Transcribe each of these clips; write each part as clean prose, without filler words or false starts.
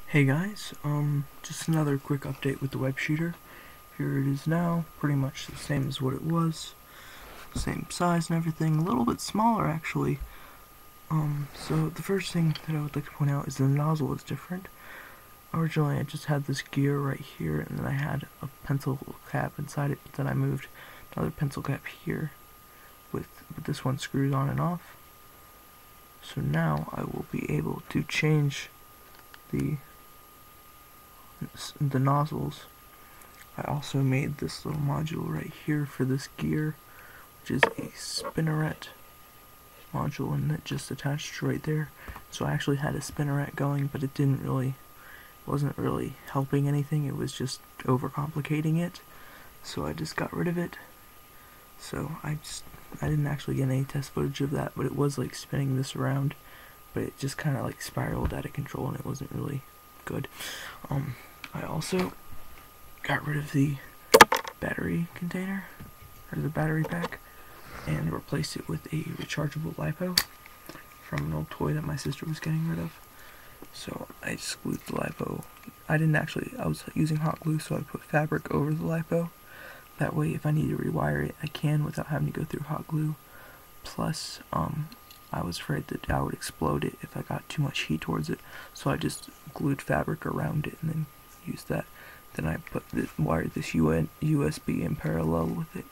Hey guys, just another quick update with the web shooter. Here it is now, pretty much the same as what it was. Same size and everything, a little bit smaller actually. So the first thing that I would like to point out is the nozzle is different. Originally I just had this gear right here, and then I had a pencil cap inside it, but then I moved another pencil cap here with this one screws on and off. So now I will be able to change the nozzles. I also made this little module right here for this gear, which is a spinneret module, and it just attached right there. So I actually had a spinneret going, but it wasn't really helping anything. It was just overcomplicating it. So I just got rid of it. So I didn't actually get any test footage of that, but it was like spinning this around, but it just kind of like spiraled out of control, and it wasn't really good. I also got rid of the battery container, or the battery pack, and replaced it with a rechargeable LiPo from an old toy that my sister was getting rid of. So I just glued the LiPo. I was using hot glue, so I put fabric over the LiPo. That way if I need to rewire it, I can without having to go through hot glue. Plus, I was afraid that I would explode it if I got too much heat towards it, so I just glued fabric around it and then used that. Then I wired this USB in parallel with it,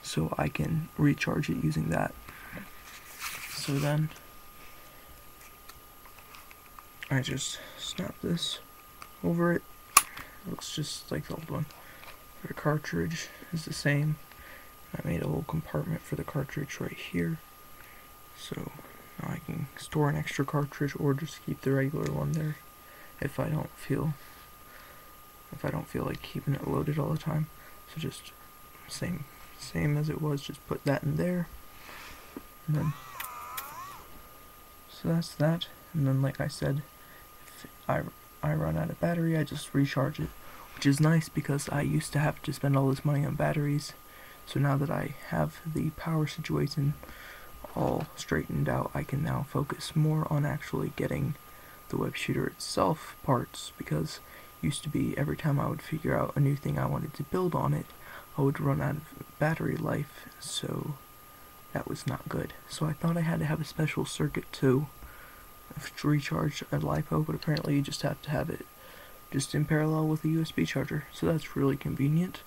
so I can recharge it using that. So then I just snap this over it. It looks just like the old one. The cartridge is the same. I made a little compartment for the cartridge right here, so now I can store an extra cartridge or just keep the regular one there if I don't feel like keeping it loaded all the time. So just same as it was, just put that in there, and then so that's that. And then, like I said, if I run out of battery, I just recharge it, which is nice because I used to have to spend all this money on batteries. So now that I have the power situation all straightened out, I can now focus more on actually getting the web shooter itself parts, because used to be every time I would figure out a new thing I wanted to build on it, I would run out of battery life, so that was not good. So I thought I had to have a special circuit to recharge a LiPo, but apparently you just have to have it just in parallel with a USB charger, so that's really convenient.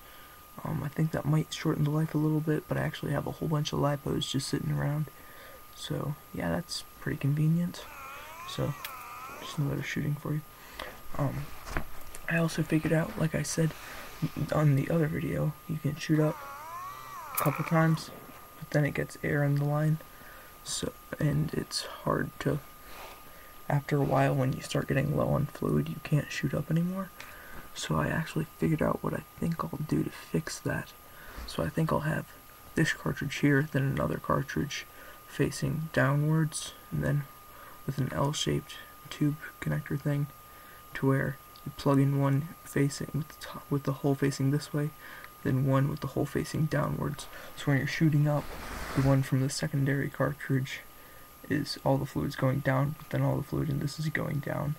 I think that might shorten the life a little bit, but I actually have a whole bunch of LiPos just sitting around, so yeah, that's pretty convenient. So just another shooting for you. I also figured out, like I said on the other video, you can shoot up a couple times, but then it gets air in the line, and it's hard to, after a while when you start getting low on fluid, you can't shoot up anymore. So I actually figured out what I think I'll do to fix that. So I think I'll have this cartridge here, then another cartridge facing downwards, and then with an L-shaped tube connector thing, to where you plug in one facing with the hole facing this way, then one with the hole facing downwards. So when you're shooting up, the one from the secondary cartridge is all the fluid's going down, but then all the fluid in this is going down.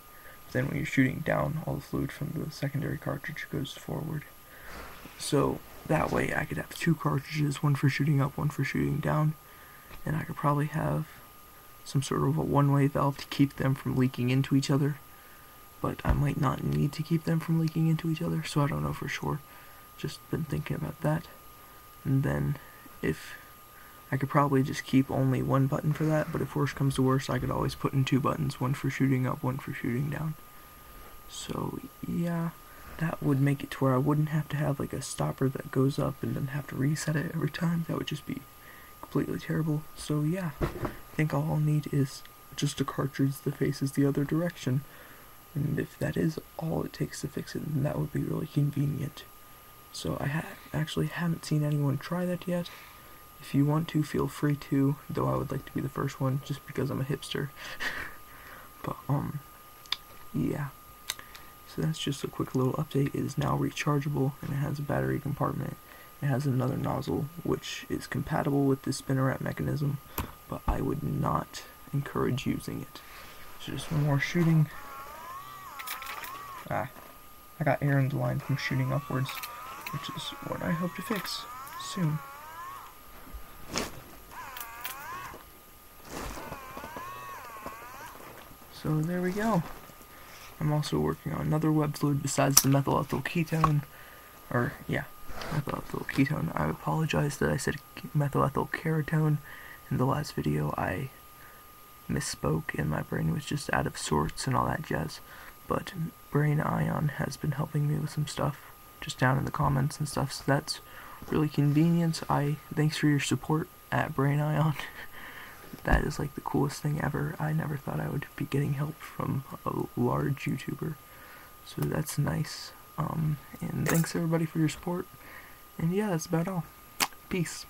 But then when you're shooting down, all the fluid from the secondary cartridge goes forward. So that way I could have two cartridges, one for shooting up, one for shooting down, and I could probably have some sort of a one-way valve to keep them from leaking into each other, but I might not need to keep them from leaking into each other, so I don't know for sure. Just been thinking about that. And then if I could probably just keep only one button for that, but if worse comes to worse, I could always put in two buttons, one for shooting up, one for shooting down. So yeah, that would make it to where I wouldn't have to have like a stopper that goes up and then have to reset it every time. That would just be completely terrible. So yeah, I think all I'll need is just a cartridge that faces the other direction, and if that is all it takes to fix it, then that would be really convenient. So I actually haven't seen anyone try that yet. If you want to, feel free to, though I would like to be the first one just because I'm a hipster. But yeah, so that's just a quick little update. It is now rechargeable, and it has a battery compartment. It has another nozzle which is compatible with the spinneret mechanism, but I would not encourage using it. So just one more shooting. I got air in the line from shooting upwards, which is what I hope to fix soon. So there we go. I'm also working on another web fluid besides the methylethyl ketone, methylethyl ketone. I apologize that I said methylethyl keratone in the last video. I misspoke and my brain was just out of sorts and all that jazz. But Brain Ion has been helping me with some stuff just down in the comments and stuff, so that's really convenient. Thanks for your support at Brain Ion. That is like the coolest thing ever. I never thought I would be getting help from a large YouTuber, so that's nice. And thanks everybody for your support. And yeah, that's about all. Peace.